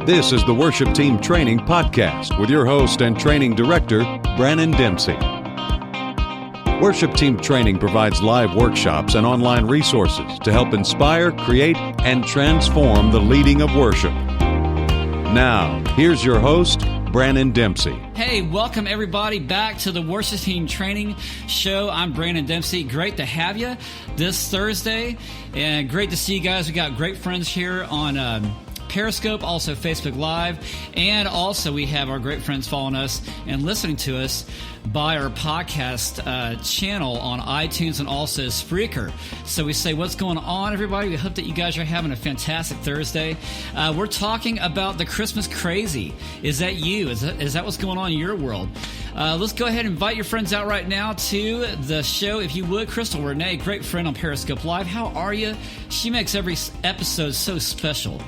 This is the Worship Team Training Podcast with your host and training director, Brannon Dempsey. Worship Team Training provides live workshops and online resources to help inspire, create, and transform the leading of worship. Now, here's your host, Brannon Dempsey. Hey, welcome everybody back to the Worship Team Training Show. I'm Brannon Dempsey. Great to have you this Thursday, and great to see you guys. We got great friends here on Periscope, also Facebook Live, and also we have our great friends following us and listening to us by our podcast channel on iTunes and also Spreaker. So we say, what's going on, everybody? We hope that you guys are having a fantastic Thursday. We're talking about the Christmas crazy. Is that you? Is that what's going on in your world? Let's go ahead and invite your friends out right now to the show. If you would, Crystal Renee, great friend on Periscope Live. How are you? She makes every episode so special.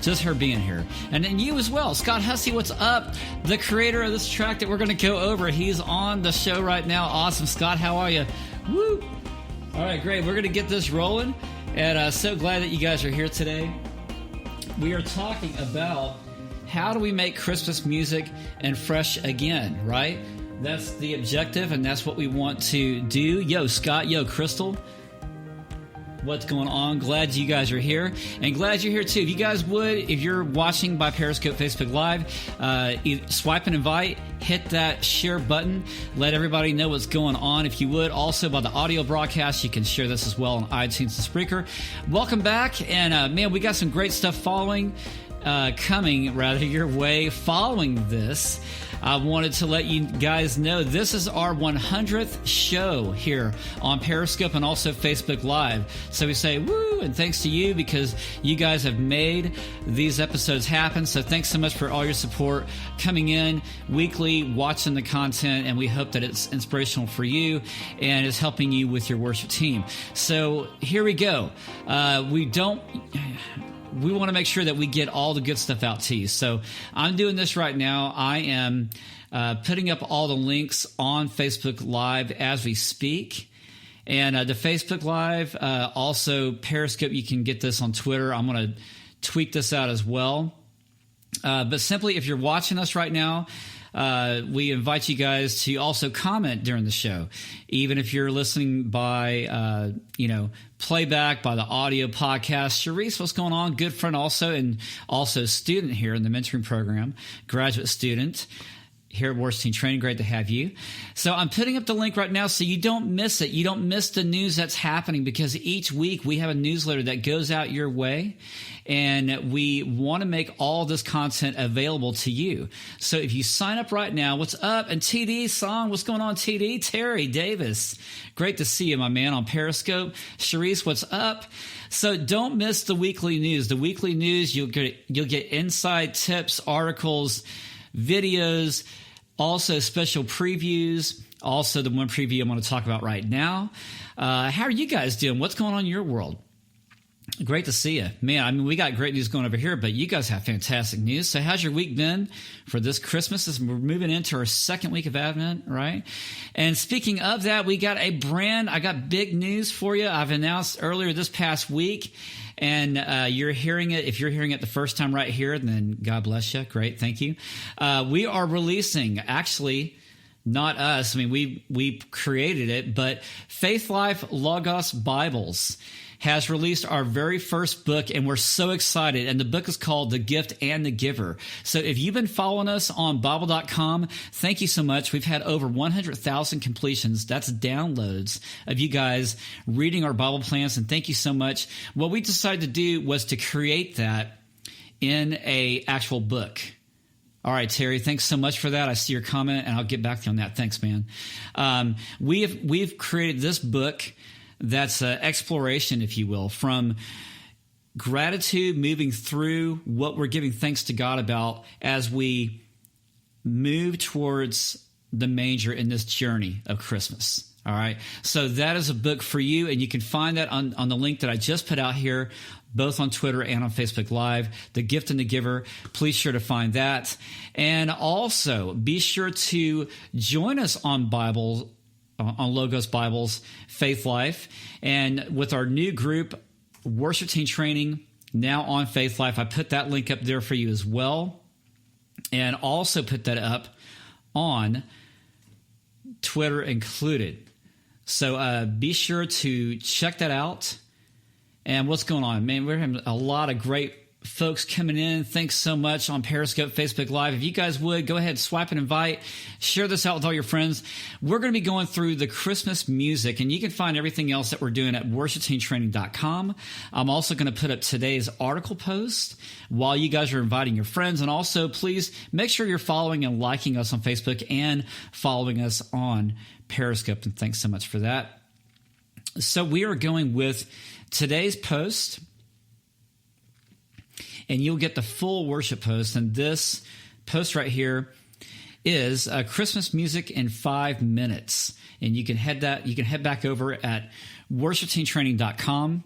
Just her being here. And then you as well. Scott Hussey, what's up? The creator of this track that we're going to go over. He's on the show right now. Awesome. Scott, how are you? Woo! All right, great. We're going to get this rolling. And so glad that you guys are here today. We are talking about how do we make Christmas music and fresh again, right? That's the objective, and that's what we want to do. Yo, Scott. Yo, Crystal. What's going on? Glad you guys are here, and glad you're here too. If you guys would, if you're watching by Periscope, Facebook Live, swipe and invite, hit that share button, let everybody know what's going on. If you would, also by the audio broadcast, you can share this as well on iTunes and Spreaker. Welcome back, and man, we got some great stuff coming your way following this. I wanted to let you guys know this is our 100th show here on Periscope and also Facebook Live. So we say woo, and thanks to you because you guys have made these episodes happen. So thanks so much for all your support coming in weekly, watching the content, and we hope that it's inspirational for you and is helping you with your worship team. So here we go. We want to make sure that we get all the good stuff out to you. So I'm doing this right now. I am putting up all the links on Facebook Live as we speak. And the Facebook Live, also Periscope, you can get this on Twitter. I'm going to tweet this out as well. But simply, if you're watching us right now, we invite you guys to also comment during the show, even if you're listening by, playback by the audio podcast. Sharice, what's going on? Good friend also, and also student here in the mentoring program, graduate student here at Worship Team Training. Great to have you. So I'm putting up the link right now so you don't miss it. You don't miss the news that's happening because each week we have a newsletter that goes out your way. And we want to make all this content available to you. So if you sign up right now, what's up? And TD Song, what's going on, TD? Terry Davis, great to see you, my man, on Periscope. Sharice, what's up? So don't miss the weekly news. The weekly news, you'll get inside tips, articles, videos, also special previews. Also, the one preview I'm going to talk about right now. How are you guys doing? What's going on in your world? Great to see you. Man, I mean, we got great news going over here, but you guys have fantastic news. So how's your week been for this Christmas? As we're moving into our second week of Advent, right? And speaking of that, I got big news for you. I've announced earlier this past week, and you're hearing it. If you're hearing it the first time right here, then God bless you. Great, thank you. We are releasing, actually, not us. I mean, we created it, but Faith Life Logos Bibles has released our very first book, and we're so excited. And the book is called The Gift and the Giver. So if you've been following us on Bible.com, thank you so much. We've had over 100,000 completions. That's downloads of you guys reading our Bible plans, and thank you so much. What we decided to do was to create that in a actual book. All right, Terry, thanks so much for that. I see your comment, and I'll get back to you on that. Thanks, man. We've created this book that's exploration, if you will, from gratitude, moving through what we're giving thanks to God about as we move towards the manger in this journey of Christmas. All right. So that is a book for you, and you can find that on the link that I just put out here, both on Twitter and on Facebook Live, The Gift and the Giver. Please sure to find that. And also be sure to join us on Logos Bibles, Faith Life, and with our new group, Worship Team Training Now on Faith Life. I put that link up there for you as well, and also put that up on Twitter included. So be sure to check that out. And what's going on? Man, we're having a lot of great folks coming in. Thanks so much on Periscope, Facebook Live. If you guys would, go ahead, swipe and invite. Share this out with all your friends. We're going to be going through the Christmas music, and you can find everything else that we're doing at worshipteamtraining.com. I'm also going to put up today's article post while you guys are inviting your friends. And also, please make sure you're following and liking us on Facebook and following us on Periscope. And thanks so much for that. So we are going with today's post, and you'll get the full worship post. And this post right here is Christmas music in 5 minutes. And you can head back over at worshipteamtraining.com,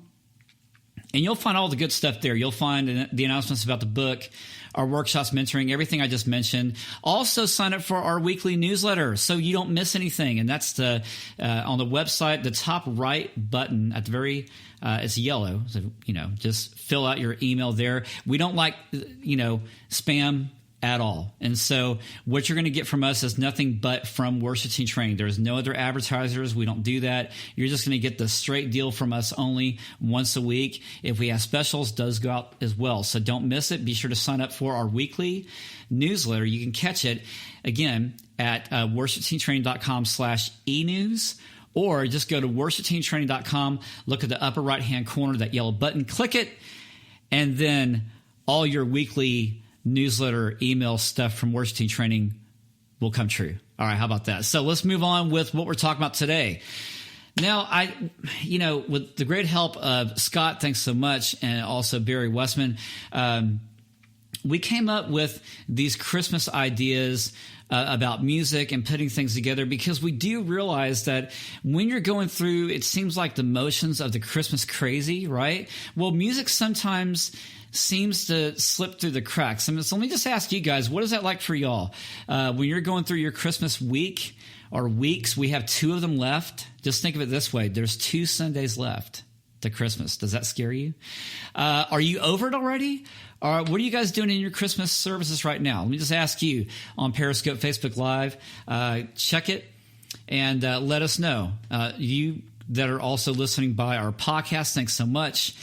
and you'll find all the good stuff there. You'll find the announcements about the book, our workshops, mentoring, everything I just mentioned. Also sign up for our weekly newsletter so you don't miss anything. And that's on the website, the top right button at the very it's yellow. So, just fill out your email there. We don't like, spam at all. And so what you're going to get from us is nothing but from Worship Team Training. There's no other advertisers. We don't do that. You're just going to get the straight deal from us only once a week. If we have specials, does go out as well. So don't miss it. Be sure to sign up for our weekly newsletter. You can catch it again at worshipteamtraining.com/enews. Or just go to worshipteamtraining.com, look at the upper right-hand corner, that yellow button, click it, and then all your weekly newsletter email stuff from Worship Team Training will come true. All right, how about that? So let's move on with what we're talking about today. Now, with the great help of Scott, thanks so much, and also Barry Westman, we came up with these Christmas ideas about music and putting things together, because we do realize that when you're going through, it seems like the motions of the Christmas crazy, right? Well, music sometimes seems to slip through the cracks. So let me just ask you guys, what is that like for y'all? When you're going through your Christmas week or weeks, we have 2 of them left. Just think of it this way. There's 2 Sundays left to Christmas. Does that scare you? Are you over it already? Or what are you guys doing in your Christmas services right now? Let me just ask you on Periscope, Facebook Live. Check it and let us know. You that are also listening by our podcast, thanks so much.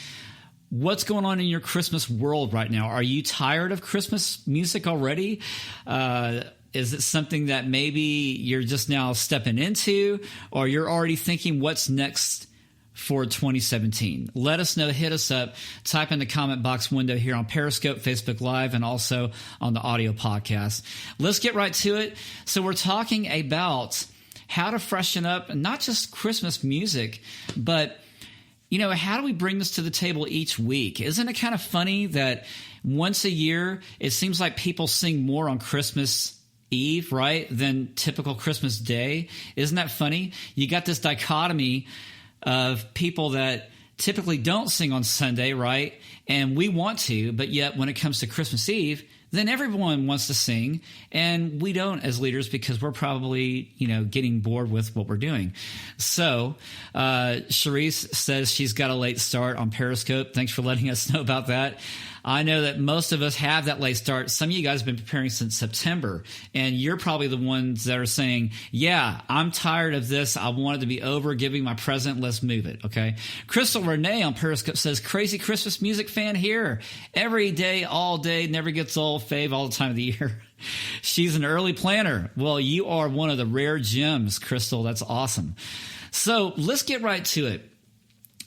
What's going on in your Christmas world right now? Are you tired of Christmas music already? Is it something that maybe you're just now stepping into, or you're already thinking what's next for 2017? Let us know. Hit us up. Type in the comment box window here on Periscope, Facebook Live, and also on the audio podcast. Let's get right to it. So we're talking about how to freshen up not just Christmas music, but how do we bring this to the table each week? Isn't it kind of funny that once a year it seems like people sing more on Christmas Eve, right, than typical Christmas Day? Isn't that funny? You got this dichotomy of people that typically don't sing on Sunday, right? And we want to, but yet when it comes to Christmas Eve, then everyone wants to sing, and we don't as leaders because we're probably, getting bored with what we're doing. So Charisse says she's got a late start on Periscope. Thanks for letting us know about that. I know that most of us have that late start. Some of you guys have been preparing since September, and you're probably the ones that are saying, yeah, I'm tired of this. I want it to be over. Give me my present. Let's move it, okay? Crystal Renee on Periscope says, crazy Christmas music fan here. Every day, all day, never gets old, fave all the time of the year. She's an early planner. Well, you are one of the rare gems, Crystal. That's awesome. So let's get right to it.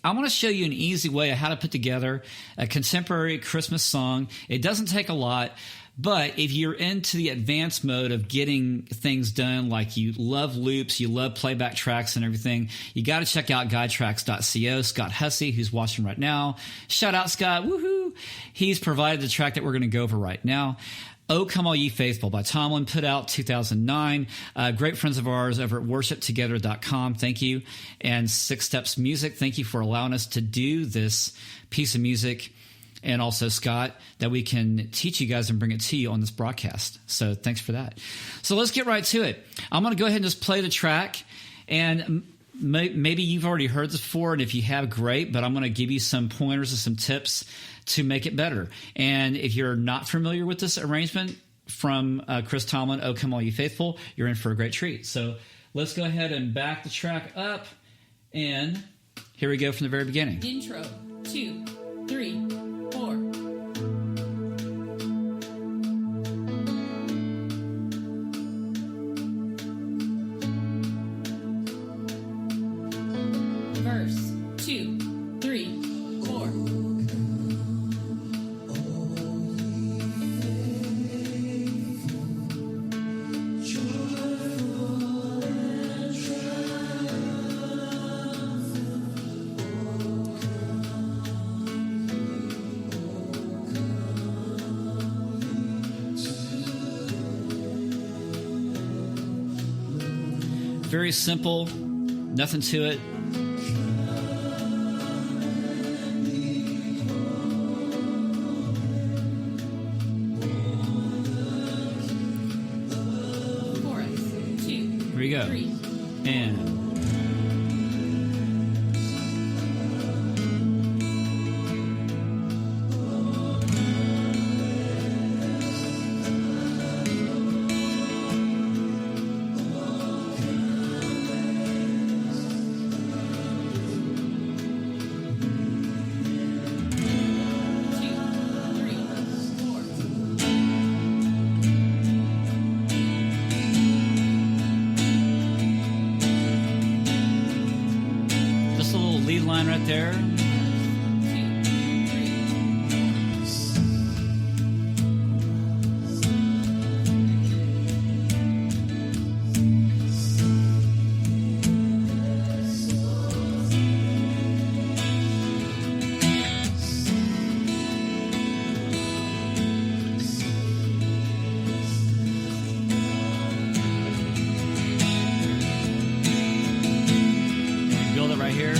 I want to show you an easy way of how to put together a contemporary Christmas song. It doesn't take a lot, but if you're into the advanced mode of getting things done, like you love loops, you love playback tracks and everything, you got to check out guidetracks.co. Scott Hussey, who's watching right now. Shout out, Scott. Woohoo! He's provided the track that we're going to go over right now. Oh, Come All Ye Faithful by Tomlin, put out 2009. Great friends of ours over at worshiptogether.com. Thank you. And Six Steps Music, thank you for allowing us to do this piece of music. And also, Scott, that we can teach you guys and bring it to you on this broadcast. So thanks for that. So let's get right to it. I'm going to go ahead and just play the track. And maybe you've already heard this before, and if you have, great, but I'm going to give you some pointers and some tips to make it better. And if you're not familiar with this arrangement from Chris Tomlin, "Oh Come All You Faithful," you're in for a great treat. So let's go ahead and back the track up, and here we go from the very beginning. Intro, 2, 3, 4. Verse, 2, 3, 4. Very simple, nothing to it. Here we go. 3. And line right there. Build it right here.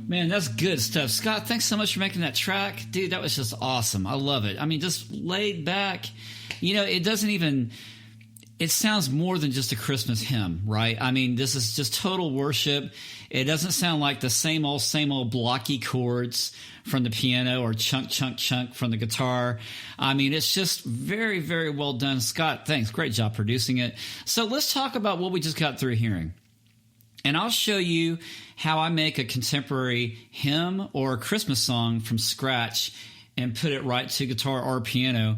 Man, that's good stuff. Scott, thanks so much for making that track. Dude, that was just awesome. I love it. I mean, just laid back. You know, it doesn't even... It sounds more than just a Christmas hymn, right? I mean, this is just total worship. It doesn't sound like the same old blocky chords from the piano or chunk, chunk, chunk from the guitar. I mean, it's just very, very well done. Scott, thanks. Great job producing it. So let's talk about what we just got through hearing. And I'll show you how I make a contemporary hymn or a Christmas song from scratch and put it right to guitar or piano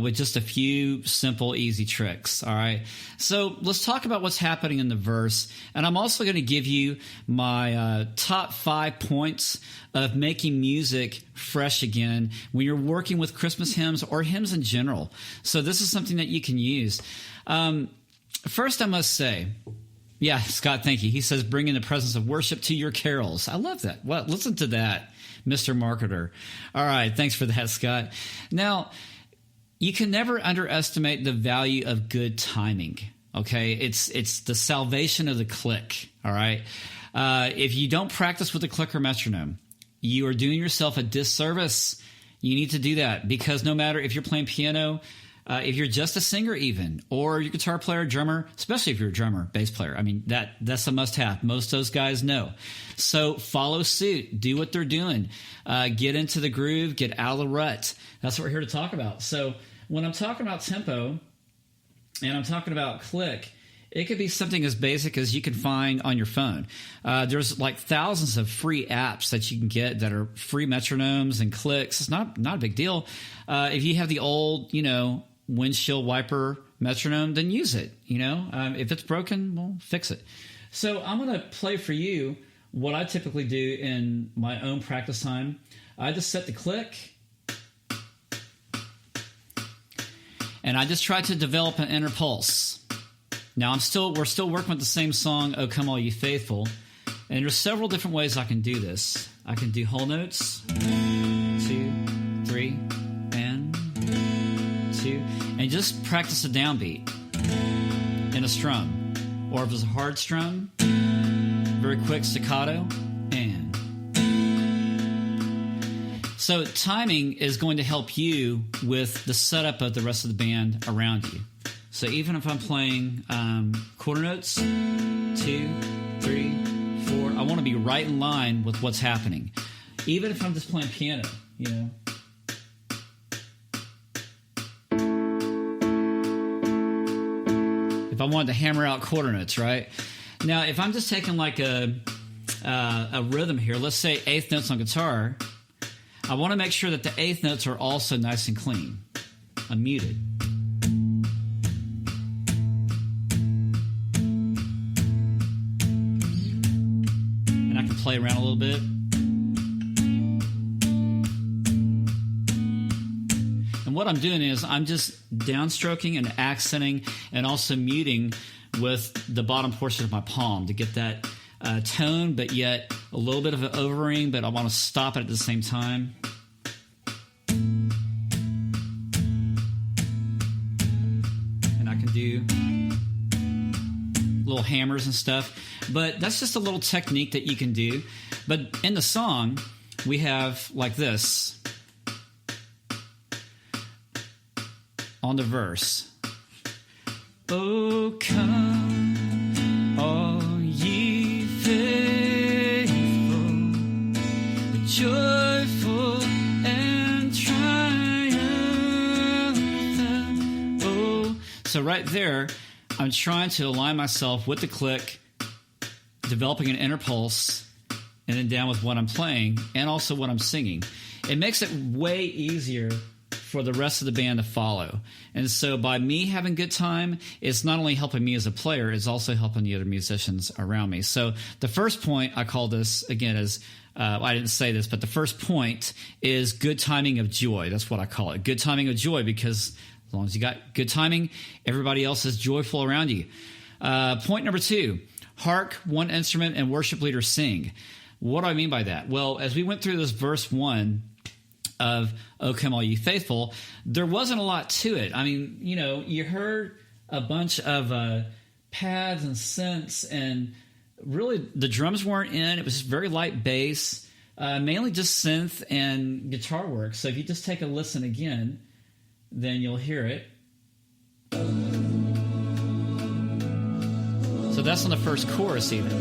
with just a few simple, easy tricks. All right. So let's talk about what's happening in the verse. And I'm also going to give you my top 5 points of making music fresh again when you're working with Christmas hymns or hymns in general. So this is something that you can use. First, I must say, yeah, Scott, thank you. He says, bring in the presence of worship to your carols. I love that. Well, listen to that, Mr. Marketer. All right, thanks for that, Scott. Now, you can never underestimate the value of good timing, okay? It's the salvation of the click, all right? If you don't practice with the click or metronome, you are doing yourself a disservice. You need to do that because no matter if you're playing piano, if you're just a singer even, or your guitar player, drummer, especially if you're a drummer, bass player, I mean, that's a must-have. Most of those guys know. So follow suit. Do what they're doing. Get into the groove. Get out of the rut. That's what we're here to talk about. So when I'm talking about tempo and I'm talking about click, it could be something as basic as you can find on your phone. There's like thousands of free apps that you can get that are free metronomes and clicks. It's not a big deal. If you have the old, windshield wiper metronome, then use it. If it's broken, well, fix it. So I'm going to play for you what I typically do in my own practice time, I just set the click, and I just try to develop an inner pulse. Now we're still working with the same song, "O Come All Ye Faithful," and there's several different ways I can do this. I can do whole notes, 2, 3, and 2, and just practice a downbeat in a strum, or if it's a hard strum, very quick staccato, and. So timing is going to help you with the setup of the rest of the band around you. So even if I'm playing quarter notes, 2, 3, 4, I want to be right in line with what's happening. Even if I'm just playing piano, you know. If I wanted to hammer out quarter notes, right? Now, if I'm just taking like a rhythm here, let's say eighth notes on guitar, I want to make sure that the eighth notes are also nice and clean, unmuted. And I can play around a little bit. And what I'm doing is I'm just downstroking and accenting and also muting with the bottom portion of my palm to get that tone, but yet a little bit of an overring, but I want to stop it at the same time. And I can do little hammers and stuff, but that's just a little technique that you can do. But in the song, we have like this on the verse. Oh, come, all ye faithful, joyful and triumphant. Oh, so right there, I'm trying to align myself with the click, developing an inner pulse, and then down with what I'm playing and also what I'm singing. It makes it way easier for the rest of the band to follow. And so by me having good time, it's not only helping me as a player, it's also helping the other musicians around me. So the first point, I call this, again, as I didn't say this, but the first point is good timing of joy. That's what I call it. Good timing of joy, because as long as you got good timing, everybody else is joyful around you. Point number 2, hark, one instrument, and worship leader sing. What do I mean by that? Well, as we went through this verse 1 of "O Come All Ye Faithful," there wasn't a lot to it. I mean, you know, you heard a bunch of pads and synths, and really the drums weren't in. It was very light bass, mainly just synth and guitar work. So if you just take a listen again, then you'll hear it. So that's on the first chorus even.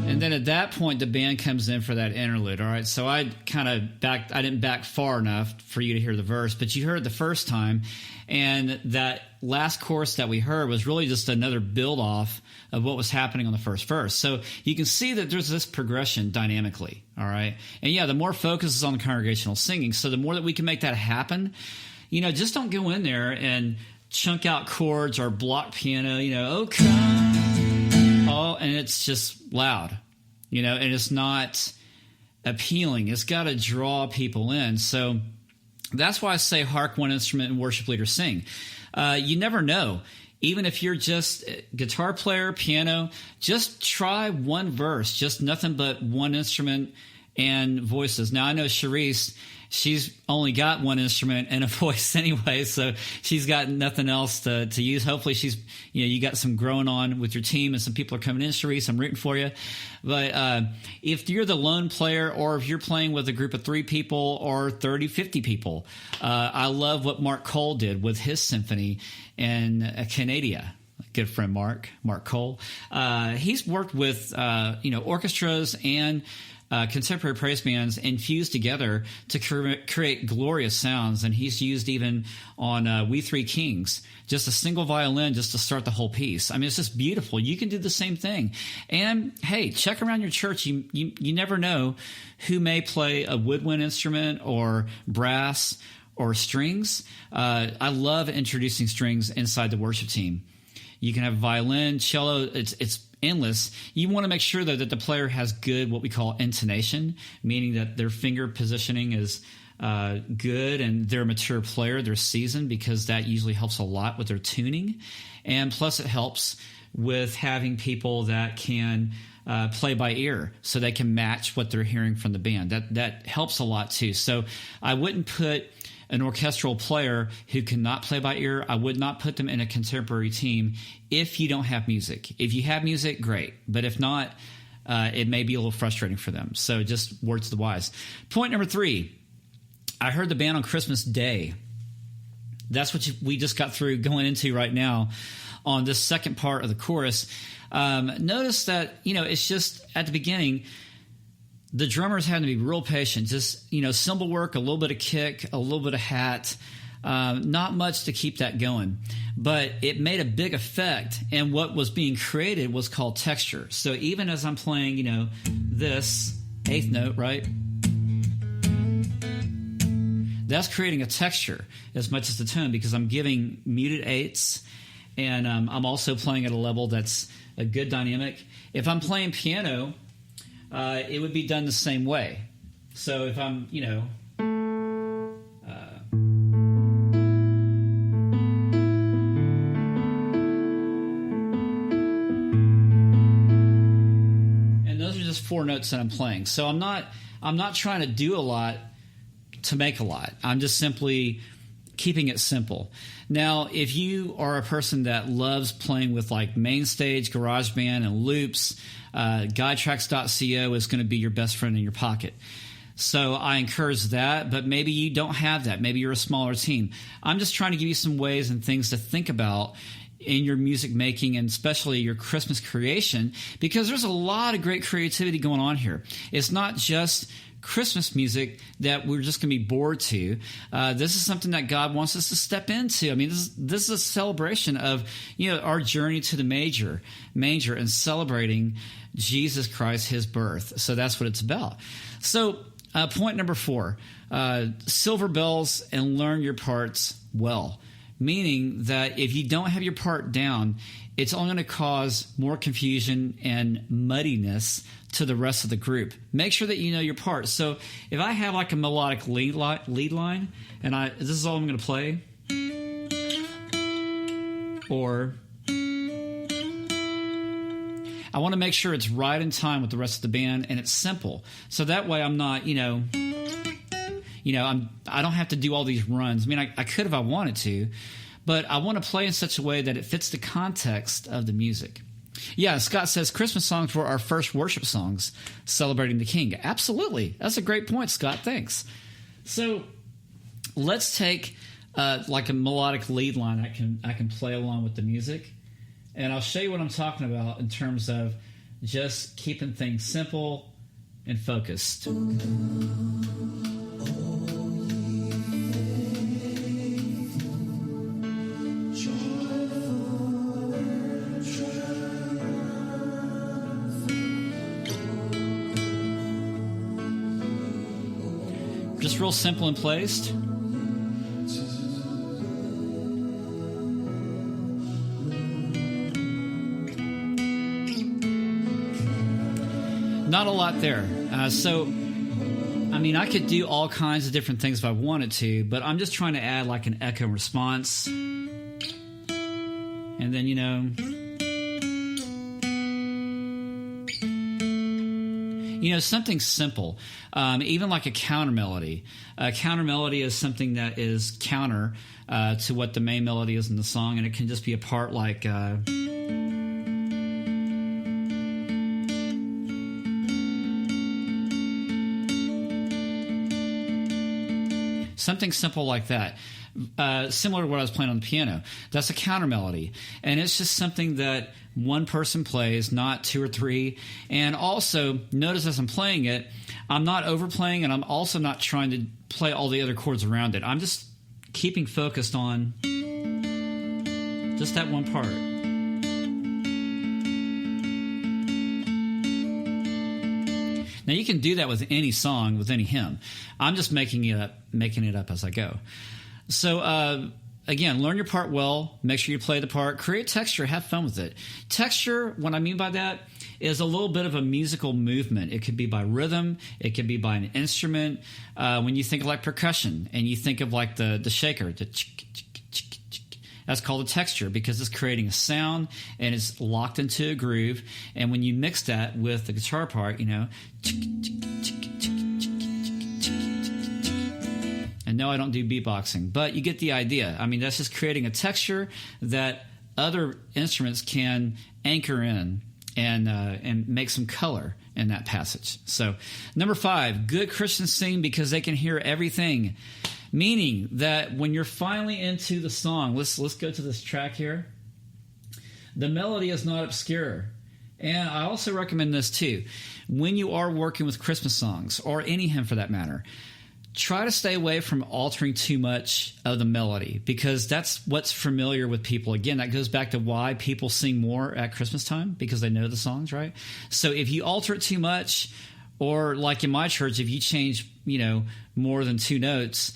And then at that point, the band comes in for that interlude. All right, so I didn't back far enough for you to hear the verse, but you heard it the first time, and that last chorus that we heard was really just another build off of what was happening on the first verse. So you can see that there's this progression dynamically. All right, and yeah, the more focus is on the congregational singing, so the more that we can make that happen, you know, just don't go in there and chunk out chords or block piano. You know, "Oh come," and it's just loud. You know, and it's not appealing. It's got to draw people in. So that's why I say hark, one instrument, and worship leader sing. You never know. Even if you're just a guitar player, piano, just try one verse, just nothing but one instrument and voices. Now, I know Charisse, she's only got one instrument and a voice anyway, so she's got nothing else to use. Hopefully you got some growing on with your team and some people are coming in, Charisse. I'm rooting for you. But if you're the lone player, or if you're playing with a group of 3 people or 30, 50 people, I love what Mark Cole did with his symphony in Canada. Good friend Mark Cole. He's worked with orchestras and contemporary praise bands infuse together to create glorious sounds. And he's used even on We Three Kings, just a single violin just to start the whole piece. I mean, it's just beautiful. You can do the same thing. And hey, check around your church. You never know who may play a woodwind instrument or brass or strings. I love introducing strings inside the worship team. You can have violin, cello. It's endless. You want to make sure though that the player has good, what we call intonation, meaning that their finger positioning is good and they're a mature player, they're seasoned, because that usually helps a lot with their tuning. And plus it helps with having people that can play by ear so they can match what they're hearing from the band. That helps a lot too. So I wouldn't put an orchestral player who cannot play by ear, I would not put them in a contemporary team if you don't have music. If you have music, great. But if not, it may be a little frustrating for them. So just words to the wise. Point number 3, I heard the band on Christmas Day. That's what we just got through going into right now on this second part of the chorus. Notice that, it's just at the beginning, the drummers had to be real patient. Just, cymbal work, a little bit of kick, a little bit of hat, not much to keep that going. But it made a big effect, and what was being created was called texture. So even as I'm playing, this 8th note, right? That's creating a texture as much as the tone, because I'm giving muted 8ths, and I'm also playing at a level that's a good dynamic. If I'm playing piano, it would be done the same way. So if I'm, and those are just 4 notes that I'm playing. So I'm not trying to do a lot to make a lot. I'm just simply keeping it simple. Now, if you are a person that loves playing with like MainStage, GarageBand, and loops, GuideTracks.co is going to be your best friend in your pocket. So I encourage that, but maybe you don't have that. Maybe you're a smaller team. I'm just trying to give you some ways and things to think about in your music making, and especially your Christmas creation, because there's a lot of great creativity going on here. It's not just Christmas music that we're just going to be bored to. This is something that God wants us to step into. I mean, this is a celebration of our journey to the manger and celebrating Jesus Christ, his birth. So that's what it's about. So point number 4, silver bells and learn your parts well. Meaning that if you don't have your part down, it's only going to cause more confusion and muddiness to the rest of the group. Make sure that you know your part. So if I have like a melodic lead line, and this is all I'm going to play, or I want to make sure it's right in time with the rest of the band and it's simple. So that way I'm not, I don't have to do all these runs. I mean, I could if I wanted to, but I want to play in such a way that it fits the context of the music. Yeah, Scott says Christmas songs were our first worship songs celebrating the King. Absolutely. That's a great point, Scott. Thanks. So let's take like a melodic lead line I can play along with the music, and I'll show you what I'm talking about in terms of just keeping things simple and focused. Just real simple and placed. Not a lot there. I could do all kinds of different things if I wanted to, but I'm just trying to add like an echo response. And then, something simple, even like a counter melody. A counter melody is something that is counter to what the main melody is in the song, and it can just be a part like something something simple like that. Similar to what I was playing on the piano. That's a counter melody. And it's just something that one person plays, not two or three. And also, notice as I'm playing it, I'm not overplaying, and I'm also not trying to play all the other chords around it. I'm just keeping focused on just that one part. Now, you can do that with any song, with any hymn. I'm just making it up as I go. So, again, learn your part well. Make sure you play the part. Create texture. Have fun with it. Texture, what I mean by that, is a little bit of a musical movement. It could be by rhythm. It could be by an instrument. When you think of like percussion and you think of like the shaker, that's called a texture because it's creating a sound and it's locked into a groove. And when you mix that with the guitar part, and no, I don't do beatboxing, but you get the idea. I mean, that's just creating a texture that other instruments can anchor in and make some color in that passage. So, number 5, good Christians sing because they can hear everything. Meaning that when you're finally into the song, let's go to this track here. The melody is not obscure. And I also recommend this too. When you are working with Christmas songs, or any hymn for that matter, try to stay away from altering too much of the melody because that's what's familiar with people. Again, that goes back to why people sing more at Christmas time because they know the songs, right? So if you alter it too much, or like in my church, if you change, more than 2 notes,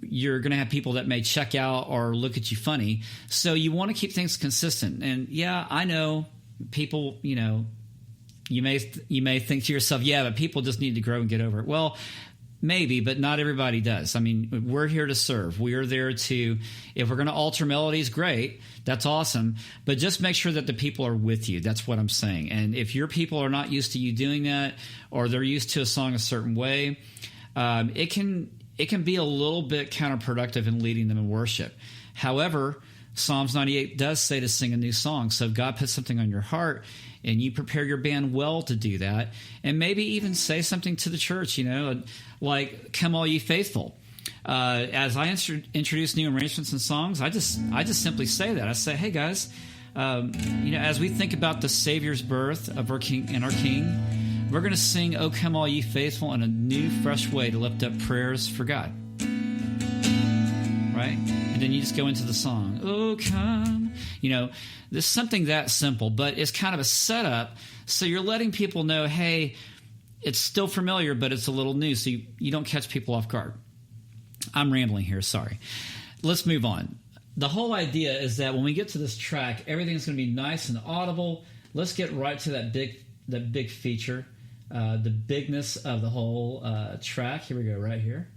you're going to have people that may check out or look at you funny. So you want to keep things consistent. And yeah, I know people, you may think to yourself, yeah, but people just need to grow and get over it. Well, maybe, but not everybody does. I mean, we're here to serve. We are there to, if we're going to alter melodies, great. That's awesome. But just make sure that the people are with you. That's what I'm saying. And if your people are not used to you doing that, or they're used to a song a certain way, it can be a little bit counterproductive in leading them in worship. However, Psalms 98 does say to sing a new song. So if God puts something on your heart and you prepare your band well to do that, and maybe even say something to the church, like "Come All Ye Faithful." As I introduce new arrangements and songs, I just simply say that. I say, "Hey guys, as we think about the Savior's birth of our King and our King, we're going to sing 'O Come All Ye Faithful' in a new, fresh way to lift up prayers for God." Right? And then you just go into the song. "Oh, come." There's something that simple, but it's kind of a setup. So you're letting people know, hey, it's still familiar, but it's a little new, so you don't catch people off guard. I'm rambling here, sorry. Let's move on. The whole idea is that when we get to this track, everything's going to be nice and audible. Let's get right to that big feature, the bigness of the whole track. Here we go, right here.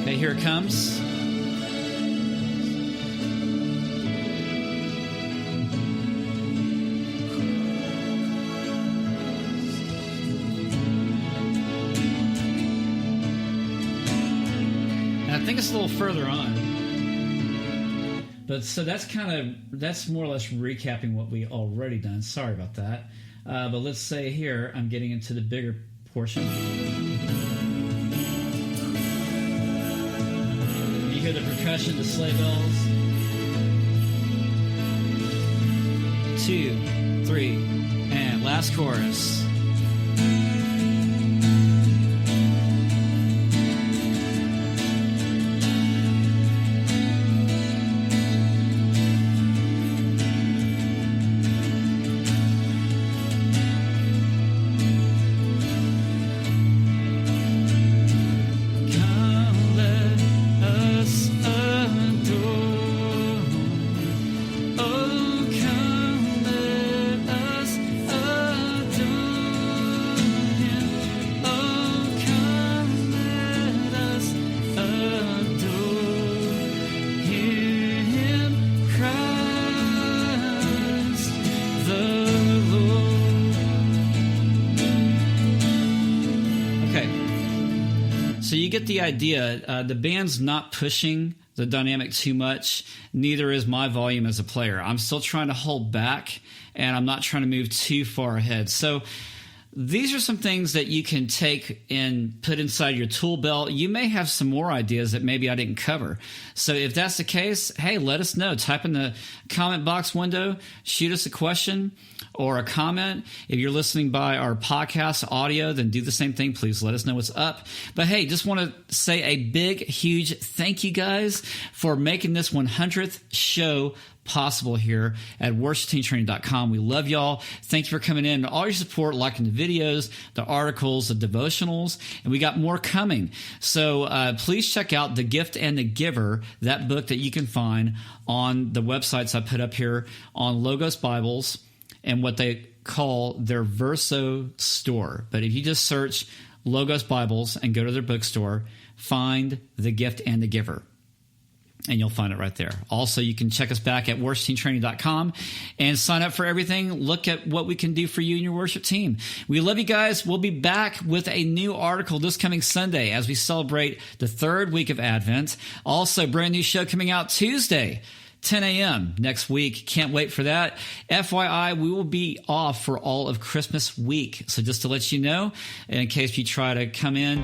Okay, here it comes. I think it's a little further on. But so that's more or less recapping what we already done. Sorry about that. But let's say here I'm getting into the bigger portion. You hear the percussion, the sleigh bells. 2, 3, and last chorus. You get the idea. The band's not pushing the dynamic too much. Neither is my volume as a player. I'm still trying to hold back, and I'm not trying to move too far ahead. So these are some things that you can take and put inside your tool belt. You may have some more ideas that maybe I didn't cover. So if that's the case, hey, let us know. Type in the comment box window, shoot us a question or a comment. If you're listening by our podcast audio, then do the same thing. Please let us know what's up. But hey, just want to say a big, huge thank you guys for making this 100th show possible here at worshipteamtraining.com. We love y'all. Thank you for coming in. All your support, liking the videos, the articles, the devotionals, and we got more coming. So please check out The Gift and the Giver, that book that you can find on the websites I put up here on Logos Bibles and what they call their Verso store. But if you just search Logos Bibles and go to their bookstore, find The Gift and the Giver, and you'll find it right there. Also, you can check us back at worshipteamtraining.com and sign up for everything. Look at what we can do for you and your worship team. We love you guys. We'll be back with a new article this coming Sunday as we celebrate the third week of Advent. Also, brand new show coming out Tuesday, 10 a.m. next week. Can't wait for that. FYI, we will be off for all of Christmas week. So just to let you know, in case you try to come in,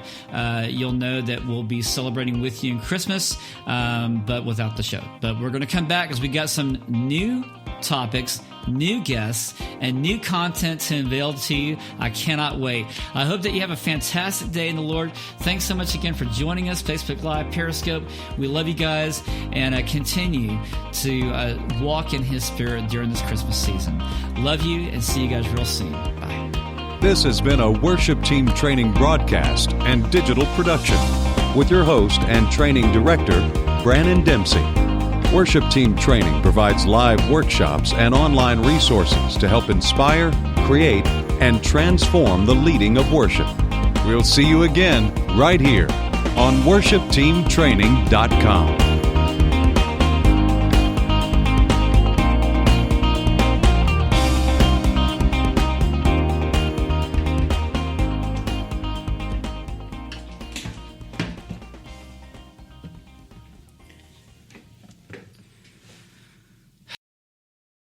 you'll know that we'll be celebrating with you in Christmas, but without the show. But we're going to come back as we got some new topics, new guests, and new content to unveil to you. I cannot wait. I hope that you have a fantastic day in the Lord. Thanks so much again for joining us, Facebook Live, Periscope. We love you guys, and continue to walk in His Spirit during this Christmas season. Love you, and see you guys real soon. Bye. This has been a Worship Team Training broadcast and digital production with your host and training director, Brannon Dempsey. Worship Team Training provides live workshops and online resources to help inspire, create, and transform the leading of worship. We'll see you again right here on worshipteamtraining.com.